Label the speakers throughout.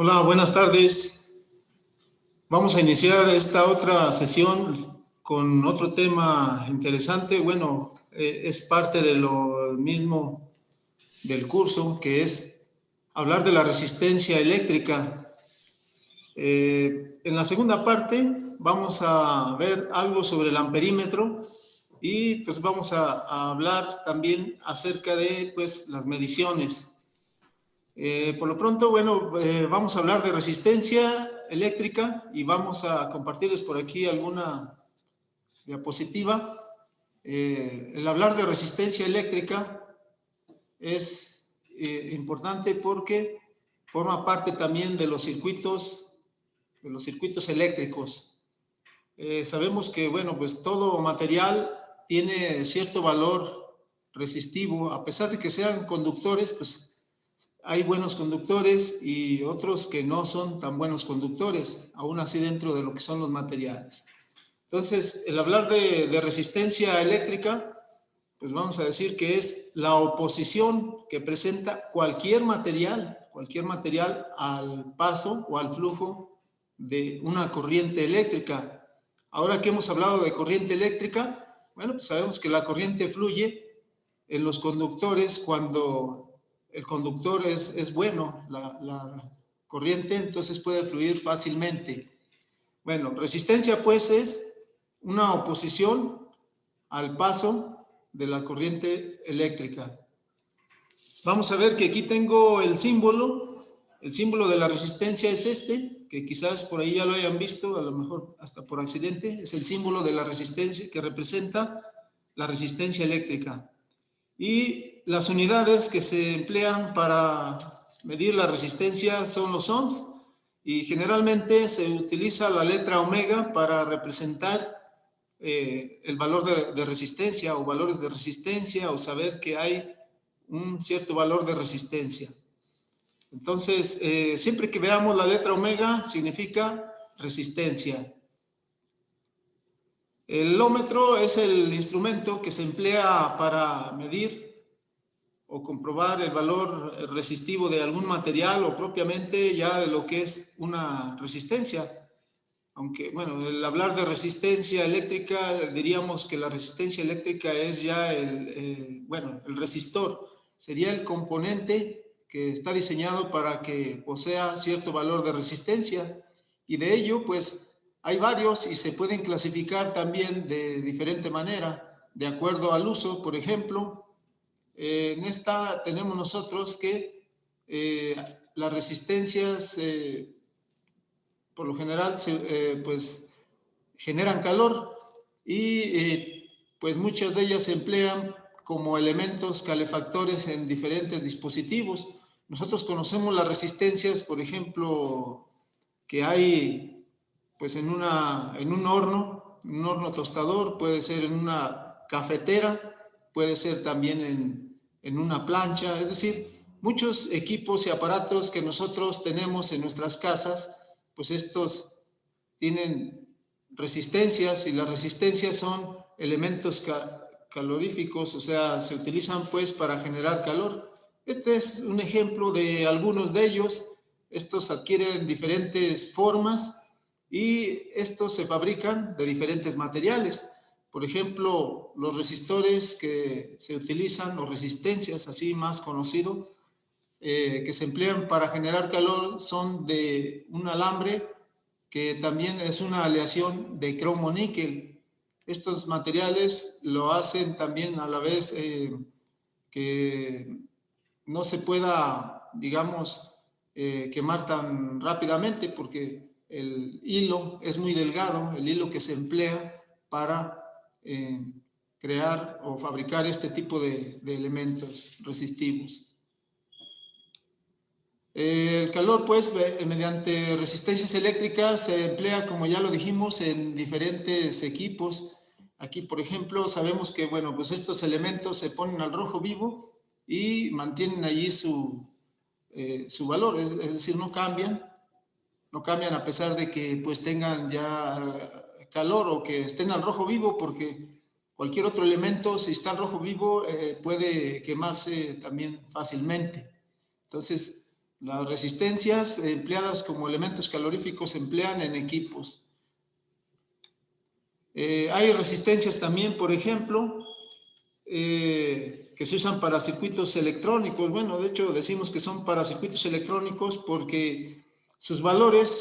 Speaker 1: Hola, buenas tardes. Vamos a iniciar esta otra sesión con otro tema interesante. Bueno, es parte de lo mismo del curso, que es hablar de la resistencia eléctrica. En la segunda parte vamos a ver algo sobre el amperímetro y pues vamos a hablar también acerca de pues las mediciones. Por lo pronto, bueno, vamos a hablar de resistencia eléctrica y vamos a compartirles por aquí alguna diapositiva. El hablar de resistencia eléctrica es importante porque forma parte también de los circuitos eléctricos. Sabemos que, bueno, pues todo material tiene cierto valor resistivo, a pesar de que sean conductores, pues hay buenos conductores y otros que no son tan buenos conductores, aún así dentro de lo que son los materiales. Entonces, el hablar de resistencia eléctrica, pues vamos a decir que es la oposición que presenta cualquier material al paso o al flujo de una corriente eléctrica. Ahora que hemos hablado de corriente eléctrica, bueno, pues sabemos que la corriente fluye en los conductores cuando el conductor es bueno, la corriente, entonces puede fluir fácilmente. Bueno, resistencia pues es una oposición al paso de la corriente eléctrica. Vamos a ver que aquí tengo el símbolo de la resistencia es este, que quizás por ahí ya lo hayan visto, a lo mejor hasta por accidente, es el símbolo de la resistencia que representa la resistencia eléctrica. Y las unidades que se emplean para medir la resistencia son los ohms, y generalmente se utiliza la letra omega para representar el valor de resistencia o valores de resistencia, o saber que hay un cierto valor de resistencia. Entonces, siempre que veamos la letra omega, significa resistencia. El ohmmetro es el instrumento que se emplea para medir o comprobar el valor resistivo de algún material o propiamente ya de lo que es una resistencia. Aunque, bueno, el hablar de resistencia eléctrica, diríamos que la resistencia eléctrica es ya el resistor. Sería el componente que está diseñado para que posea cierto valor de resistencia. Y de ello, pues, hay varios y se pueden clasificar también de diferente manera, de acuerdo al uso. Por ejemplo, en esta tenemos nosotros que las resistencias por lo general pues generan calor y pues muchas de ellas se emplean como elementos calefactores en diferentes dispositivos. Nosotros conocemos las resistencias, por ejemplo, que hay pues en un horno tostador, puede ser en una cafetera, puede ser también en una plancha, es decir, muchos equipos y aparatos que nosotros tenemos en nuestras casas, pues estos tienen resistencias, y las resistencias son elementos caloríficos, o sea, se utilizan pues para generar calor. Este es un ejemplo de algunos de ellos. Estos adquieren diferentes formas y estos se fabrican de diferentes materiales. Por ejemplo, los resistores que se utilizan, o resistencias, así más conocido, que se emplean para generar calor, son de un alambre que también es una aleación de cromo-níquel. Estos materiales lo hacen también a la vez que no se pueda, digamos, quemar tan rápidamente, porque el hilo es muy delgado, el hilo que se emplea para crear o fabricar este tipo de elementos resistivos. El calor, pues, mediante resistencias eléctricas se emplea, como ya lo dijimos, en diferentes equipos. Aquí, por ejemplo, sabemos que, bueno, pues estos elementos se ponen al rojo vivo y mantienen allí su valor, es decir, no cambian a pesar de que pues tengan ya calor o que estén al rojo vivo, porque cualquier otro elemento, si está al rojo vivo, puede quemarse también fácilmente. Entonces, Las resistencias empleadas como elementos caloríficos se emplean en equipos. Hay resistencias también, por ejemplo, que se usan para circuitos electrónicos. Bueno, de hecho decimos que son para circuitos electrónicos porque sus valores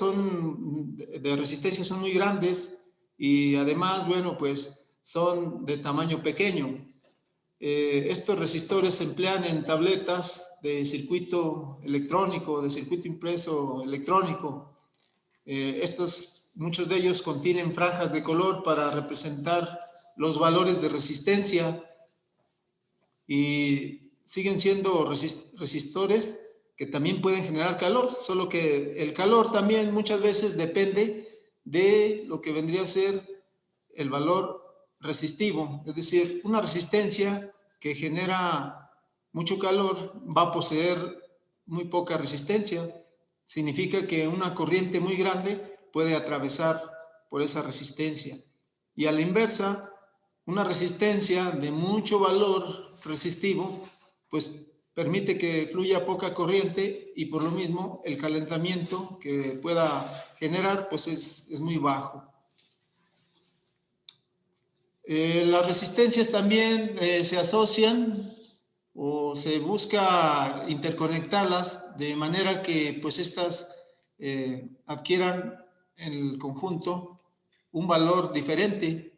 Speaker 1: de resistencia son muy grandes y además, bueno, pues son de tamaño pequeño. Estos resistores se emplean en tabletas de circuito electrónico, de circuito impreso electrónico. Muchos de ellos contienen franjas de color para representar los valores de resistencia y siguen siendo resistores que también pueden generar calor, solo que el calor también muchas veces depende de lo que vendría a ser el valor resistivo, es decir, una resistencia que genera mucho calor va a poseer muy poca resistencia. Significa que una corriente muy grande puede atravesar por esa resistencia. Y a la inversa, una resistencia de mucho valor resistivo, pues permite que fluya poca corriente y por lo mismo el calentamiento que pueda generar pues es muy bajo. Las resistencias también se asocian o se busca interconectarlas de manera que pues estas adquieran en el conjunto un valor diferente.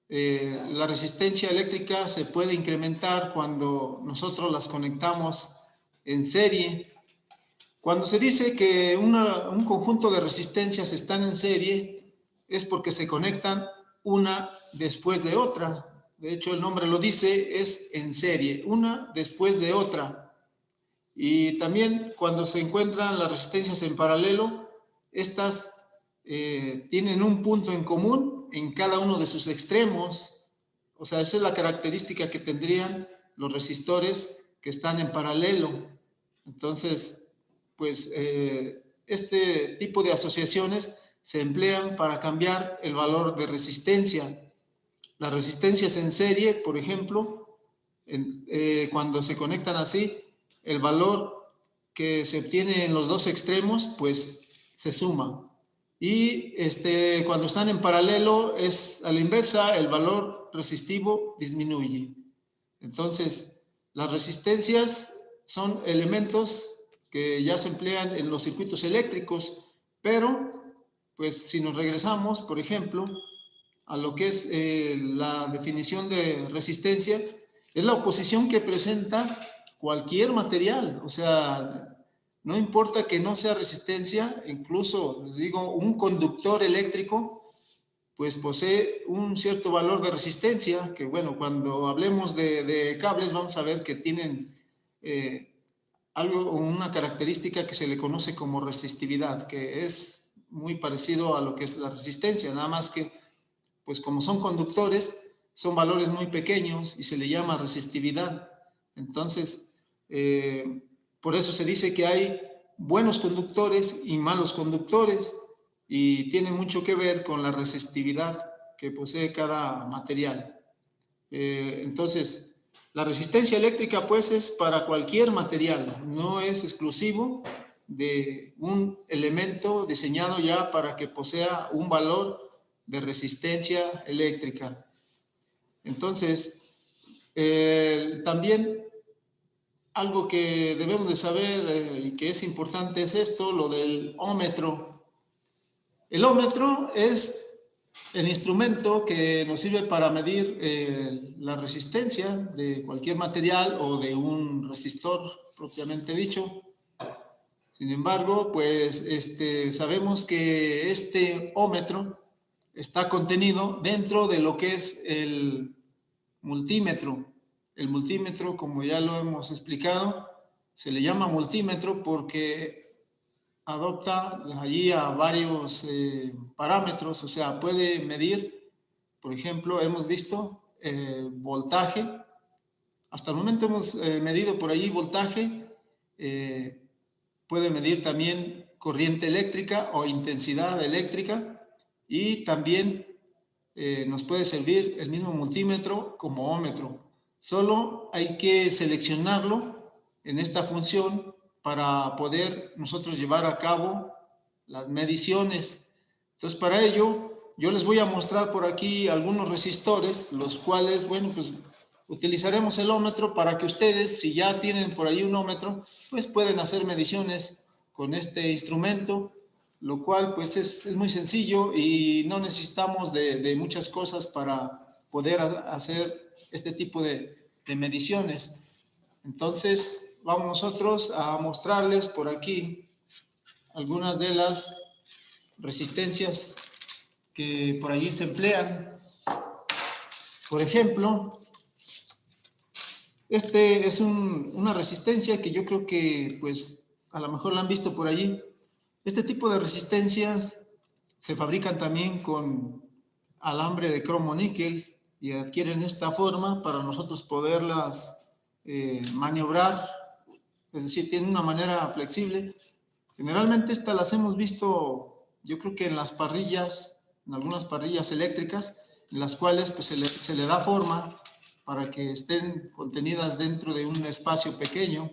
Speaker 1: La resistencia eléctrica se puede incrementar cuando nosotros las conectamos en serie. Cuando se dice que un conjunto de resistencias están en serie, es porque se conectan una después de otra. De hecho, el nombre lo dice, es en serie, una después de otra. Y también cuando se encuentran las resistencias en paralelo, estas tienen un punto en común en cada uno de sus extremos. O sea, esa es la característica que tendrían los resistores que están en paralelo. Entonces, pues este tipo de asociaciones se emplean para cambiar el valor de resistencia. Las resistencias en serie, por ejemplo, cuando se conectan así, el valor que se obtiene en los dos extremos, pues se suma. Y cuando están en paralelo, es a la inversa, el valor resistivo disminuye. Entonces, las resistencias son elementos que ya se emplean en los circuitos eléctricos, pero, pues si nos regresamos, por ejemplo, a lo que es la definición de resistencia, es la oposición que presenta cualquier material, o sea, no importa que no sea resistencia, incluso, les digo, un conductor eléctrico, pues posee un cierto valor de resistencia, que bueno, cuando hablemos de cables vamos a ver que tienen una característica que se le conoce como resistividad, que es muy parecido a lo que es la resistencia, nada más que pues como son conductores, son valores muy pequeños y se le llama resistividad. Entonces, por eso se dice que hay buenos conductores y malos conductores y tiene mucho que ver con la resistividad que posee cada material. Entonces, la resistencia eléctrica pues es para cualquier material, no es exclusivo de un elemento diseñado ya para que posea un valor de resistencia eléctrica. Entonces, también algo que debemos de saber y que es importante es esto, lo del ómetro. El ómetro es el instrumento que nos sirve para medir la resistencia de cualquier material o de un resistor propiamente dicho. Sin embargo, pues sabemos que este ómetro está contenido dentro de lo que es el multímetro. El multímetro, como ya lo hemos explicado, se le llama multímetro porque adopta allí a varios parámetros, o sea, puede medir, por ejemplo, hemos visto voltaje. Hasta el momento hemos medido por allí voltaje, puede medir también corriente eléctrica o intensidad eléctrica y también nos puede servir el mismo multímetro como ómetro. Solo hay que seleccionarlo en esta función para poder nosotros llevar a cabo las mediciones. Entonces, para ello, yo les voy a mostrar por aquí algunos resistores, los cuales, bueno, pues utilizaremos el ómetro para que ustedes, si ya tienen por ahí un ómetro, pues pueden hacer mediciones con este instrumento, lo cual pues es muy sencillo y no necesitamos de muchas cosas para poder hacer este tipo de mediciones. Entonces, vamos nosotros a mostrarles por aquí algunas de las resistencias que por allí se emplean. Por ejemplo, este es una resistencia que yo creo que pues a lo mejor la han visto por allí. Este tipo de resistencias se fabrican también con alambre de cromo níquel y adquieren esta forma para nosotros poderlas maniobrar, es decir, tienen una manera flexible. Generalmente estas las hemos visto, yo creo que en las parrillas, en algunas parrillas eléctricas, en las cuales pues, se le da forma para que estén contenidas dentro de un espacio pequeño,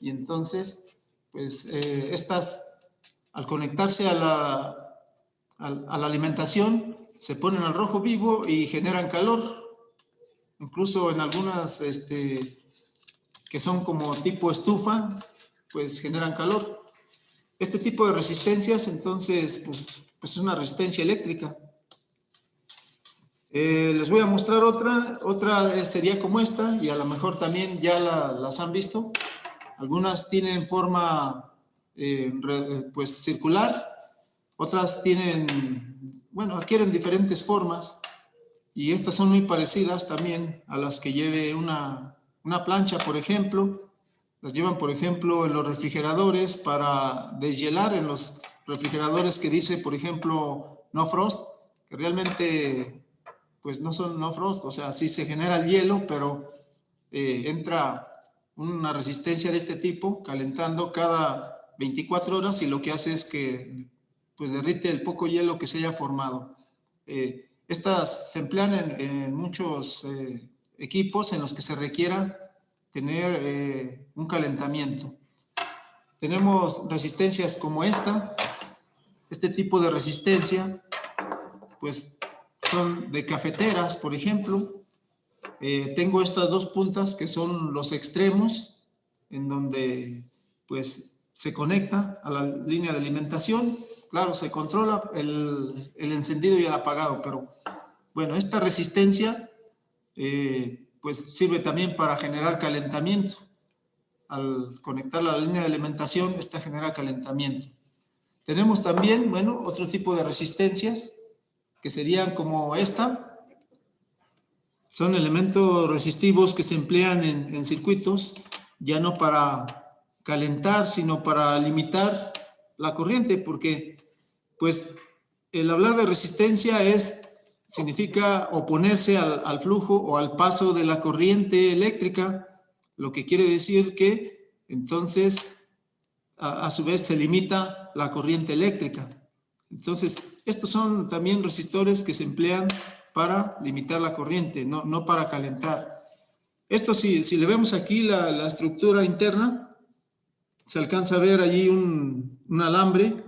Speaker 1: y entonces, pues estas, al conectarse a la alimentación, se ponen al rojo vivo y generan calor. Incluso en algunas que son como tipo estufa, pues generan calor. Este tipo de resistencias, entonces, pues es una resistencia eléctrica. Les voy a mostrar otra sería como esta, y a lo mejor también ya las han visto. Algunas tienen forma pues circular, otras tienen, bueno, adquieren diferentes formas, y estas son muy parecidas también a las que lleve una plancha, por ejemplo. Las llevan, por ejemplo, en los refrigeradores para deshielar, en los refrigeradores que dice, por ejemplo, no frost, que realmente pues no son no frost, o sea, sí se genera el hielo, pero entra una resistencia de este tipo calentando cada 24 horas, y lo que hace es que pues derrite el poco hielo que se haya formado. Estas se emplean en muchos equipos en los que se requiera tener un calentamiento. Tenemos resistencias como este tipo de resistencia, pues son de cafeteras, por ejemplo. Tengo estas dos puntas que son los extremos, en donde pues se conecta a la línea de alimentación. Claro, se controla el encendido y el apagado, pero bueno, esta resistencia pues sirve también para generar calentamiento. Al conectarla a la línea de alimentación, esta genera calentamiento. Tenemos también, bueno, otro tipo de resistencias que serían como esta. Son elementos resistivos que se emplean en circuitos, ya no para calentar, sino para limitar la corriente, porque pues el hablar de resistencia significa oponerse al flujo o al paso de la corriente eléctrica, lo que quiere decir que entonces a su vez se limita la corriente eléctrica. Entonces, estos son también resistores que se emplean para limitar la corriente, no para calentar. Esto, si le vemos aquí la estructura interna, se alcanza a ver allí un alambre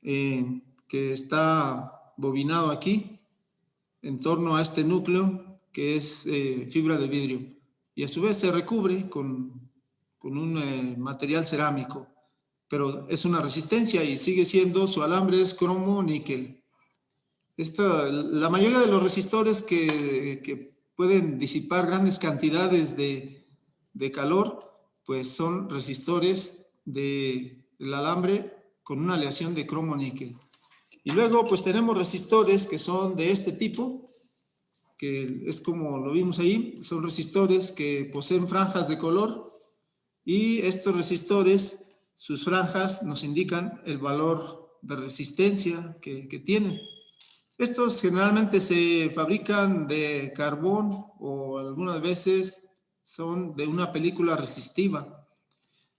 Speaker 1: que está bobinado aquí en torno a este núcleo que es fibra de vidrio, y a su vez se recubre con un material cerámico, pero es una resistencia y sigue siendo, su alambre es cromo níquel. La mayoría de los resistores que pueden disipar grandes cantidades de calor, pues son resistores del alambre con una aleación de cromo níquel. Y luego pues tenemos resistores que son de este tipo, que es como lo vimos ahí, son resistores que poseen franjas de color, y estos resistores, sus franjas nos indican el valor de resistencia que tienen. Estos generalmente se fabrican de carbón o algunas veces son de una película resistiva.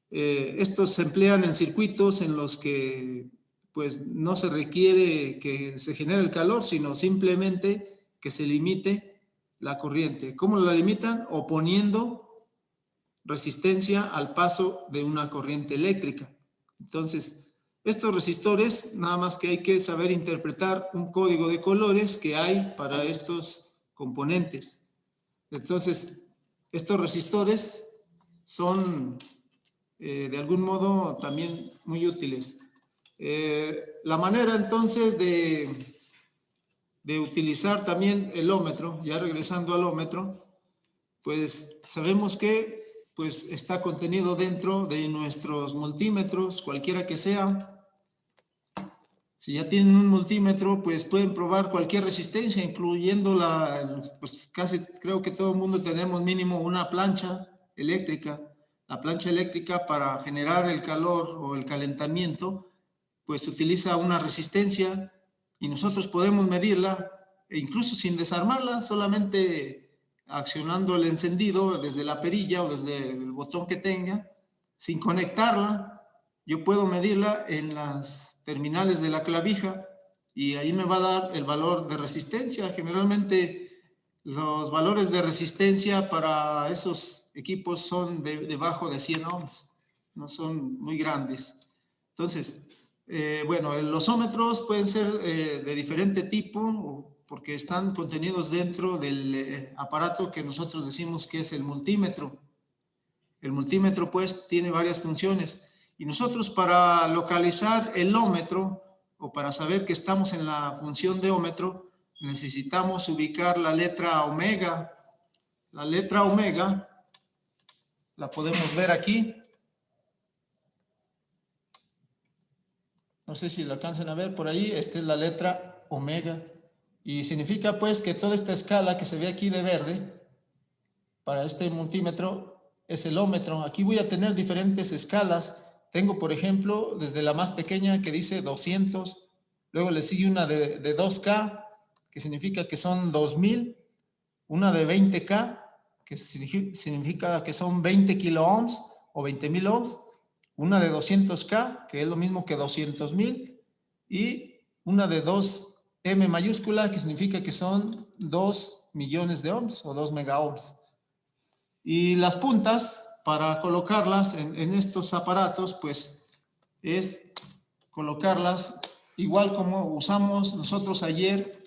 Speaker 1: Estos se emplean en circuitos en los que pues no se requiere que se genere el calor, sino simplemente que se limite la corriente. ¿Cómo la limitan? Oponiendo resistencia al paso de una corriente eléctrica. Entonces, estos resistores, nada más que hay que saber interpretar un código de colores que hay para estos componentes. Entonces, estos resistores son de algún modo también muy útiles. La manera entonces de utilizar también el ómetro, ya regresando al ómetro, pues sabemos que pues, está contenido dentro de nuestros multímetros, cualquiera que sea. Si ya tienen un multímetro, pues pueden probar cualquier resistencia, incluyendo pues casi creo que todo el mundo tenemos mínimo una plancha eléctrica. La plancha eléctrica para generar el calor o el calentamiento, pues utiliza una resistencia y nosotros podemos medirla, e incluso sin desarmarla, solamente accionando el encendido desde la perilla o desde el botón que tenga, sin conectarla, yo puedo medirla en las terminales de la clavija y ahí me va a dar el valor de resistencia. Generalmente los valores de resistencia para esos equipos son debajo de 100 ohms, no son muy grandes. Entonces, bueno, los ómetros pueden ser de diferente tipo porque están contenidos dentro del aparato que nosotros decimos que es el multímetro. El multímetro pues tiene varias funciones y nosotros para localizar el ómetro o para saber que estamos en la función de ómetro necesitamos ubicar la letra omega. La letra omega la podemos ver aquí. No sé si la alcanzan a ver por ahí. Esta es la letra omega y significa pues que toda esta escala que se ve aquí de verde para este multímetro es el ómetro. Aquí voy a tener diferentes escalas. Tengo, por ejemplo, desde la más pequeña que dice 200, luego le sigue una de 2K, que significa que son 2000, una de 20K, que significa que son 20 kilo ohms o 20,000 ohms, una de 200K, que es lo mismo que 200,000, y una de 2M mayúscula, que significa que son 2 millones de ohms o 2 mega ohms. Y las puntas, para colocarlas en estos aparatos, pues es colocarlas igual como usamos nosotros ayer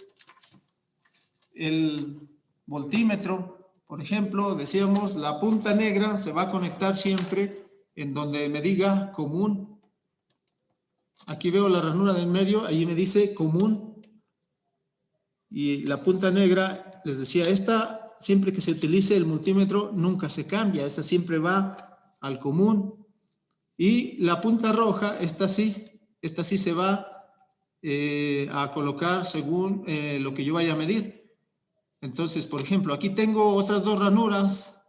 Speaker 1: el voltímetro. Por ejemplo, decíamos, la punta negra se va a conectar siempre en donde me diga común. Aquí veo la ranura del medio, ahí me dice común. Y la punta negra, les decía, esta, siempre que se utilice el multímetro, nunca se cambia. Esta siempre va al común. Y la punta roja, esta sí se va a colocar según lo que yo vaya a medir. Entonces, por ejemplo, aquí tengo otras dos ranuras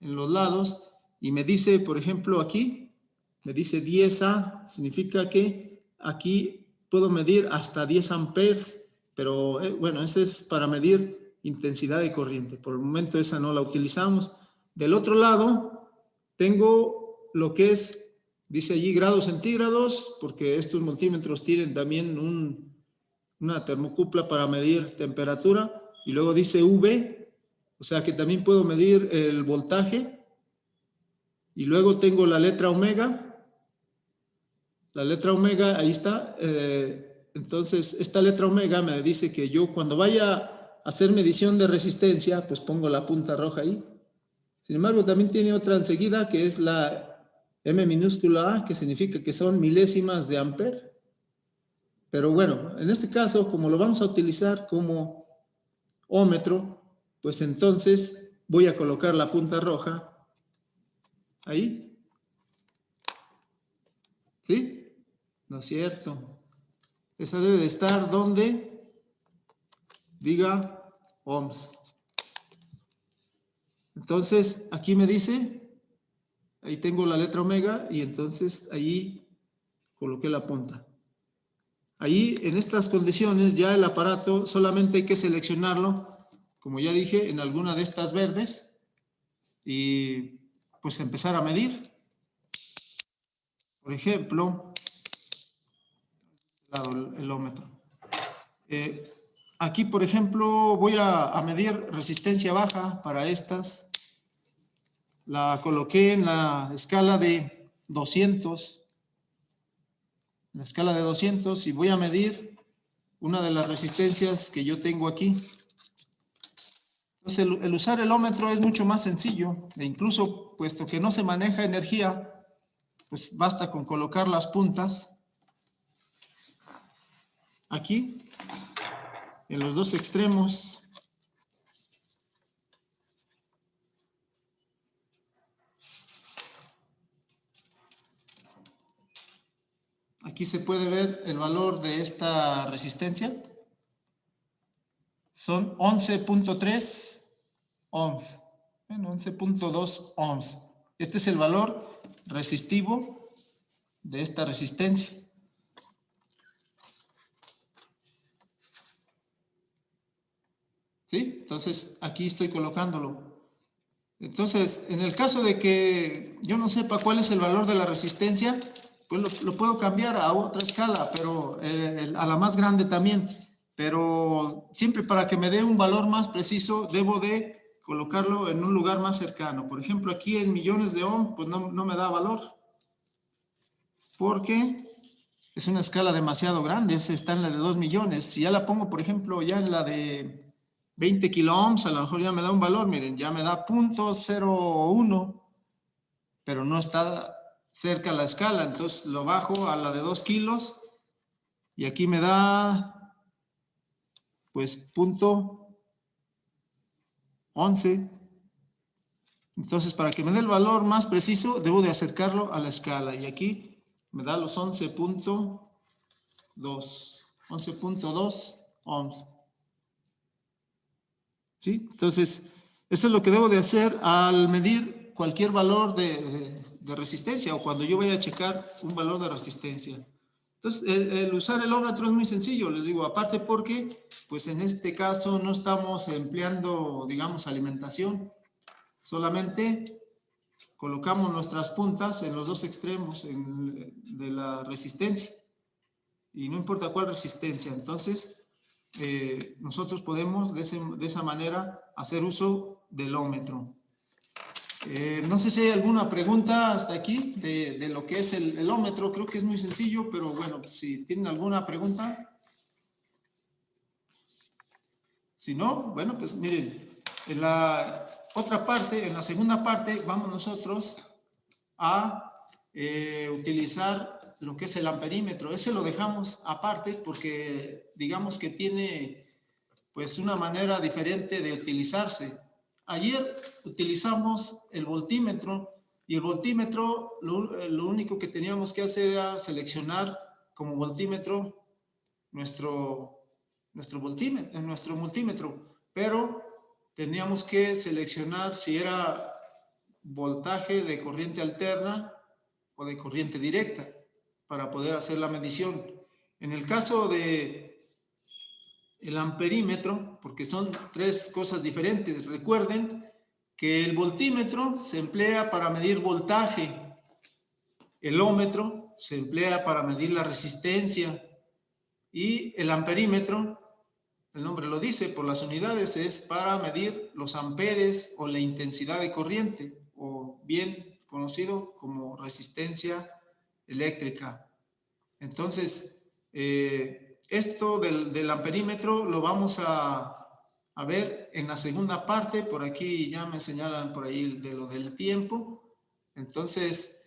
Speaker 1: en los lados y me dice, por ejemplo, aquí, me dice 10A, significa que aquí puedo medir hasta 10 amperes, pero bueno, ese es para medir intensidad de corriente. Por el momento esa no la utilizamos. Del otro lado, tengo lo que es, dice allí grados centígrados, porque estos multímetros tienen también una termocupla para medir temperatura. Y luego dice V, o sea que también puedo medir el voltaje. Y luego tengo la letra omega. La letra omega, ahí está. Entonces, esta letra omega me dice que yo cuando vaya a hacer medición de resistencia, pues pongo la punta roja ahí. Sin embargo, también tiene otra enseguida que es la M minúscula A, que significa que son milésimas de amper. Pero bueno, en este caso, como lo vamos a utilizar como ómetro, pues entonces voy a colocar la punta roja ahí. ¿Sí? ¿No es cierto? Esa debe de estar donde diga ohms. Entonces, aquí me dice, ahí tengo la letra omega y entonces ahí coloqué la punta. Ahí, en estas condiciones, ya el aparato solamente hay que seleccionarlo, como ya dije, en alguna de estas verdes y pues empezar a medir. Por ejemplo, el ómetro. Aquí, por ejemplo, voy a medir resistencia baja para estas. la coloqué en la escala de 200. La escala de 200 y voy a medir una de las resistencias que yo tengo aquí. Entonces, el usar el ómetro es mucho más sencillo e incluso, puesto que no se maneja energía, pues basta con colocar las puntas aquí, en los dos extremos. Aquí se puede ver el valor de esta resistencia. Son 11.3 ohms. Bueno, 11.2 ohms. Este es el valor resistivo de esta resistencia. ¿Sí? Entonces, aquí estoy colocándolo. Entonces, en el caso de que yo no sepa cuál es el valor de la resistencia, pues lo puedo cambiar a otra escala, pero a la más grande también. Pero siempre para que me dé un valor más preciso, debo de colocarlo en un lugar más cercano. Por ejemplo, aquí en millones de ohms, pues no me da valor, porque es una escala demasiado grande, está en la de 2 millones. Si ya la pongo, por ejemplo, ya en la de 20 kilo ohms, a lo mejor ya me da un valor, miren, ya me da 0.01, pero no está cerca la escala, entonces lo bajo a la de 2 kilos y aquí me da pues 0.11. Entonces, para que me dé el valor más preciso, debo de acercarlo a la escala y aquí me da los 11.2 ohms. ¿Sí? Entonces, eso es lo que debo de hacer al medir cualquier valor de resistencia o cuando yo vaya a checar un valor de resistencia. Entonces, el usar el ómetro es muy sencillo, les digo, aparte porque, pues en este caso no estamos empleando, digamos, alimentación, solamente colocamos nuestras puntas en los dos extremos de la resistencia y no importa cuál resistencia, entonces nosotros podemos de esa manera hacer uso del ómetro. No sé si hay alguna pregunta hasta aquí de lo que es el ómetro. Creo que es muy sencillo, pero bueno, si tienen alguna pregunta. Si no, bueno, pues miren, en la otra parte, en la segunda parte, vamos nosotros a utilizar lo que es el amperímetro. Ese lo dejamos aparte porque digamos que tiene pues una manera diferente de utilizarse. Ayer utilizamos el voltímetro y el voltímetro lo único que teníamos que hacer era seleccionar como voltímetro nuestro multímetro, pero teníamos que seleccionar si era voltaje de corriente alterna o de corriente directa para poder hacer la medición. En el caso de el amperímetro, porque son tres cosas diferentes. Recuerden que el voltímetro se emplea para medir voltaje, el ómetro se emplea para medir la resistencia y el amperímetro, el nombre lo dice, por las unidades, es para medir los amperes o la intensidad de corriente, o bien conocido como resistencia eléctrica. Entonces, esto del amperímetro lo vamos a ver en la segunda parte. Por aquí ya me señalan por ahí de lo del tiempo. Entonces,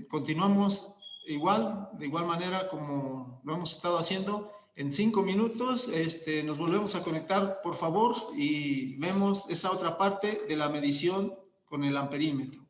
Speaker 1: continuamos de igual manera como lo hemos estado haciendo. En 5 minutos nos volvemos a conectar, por favor, y vemos esa otra parte de la medición con el amperímetro.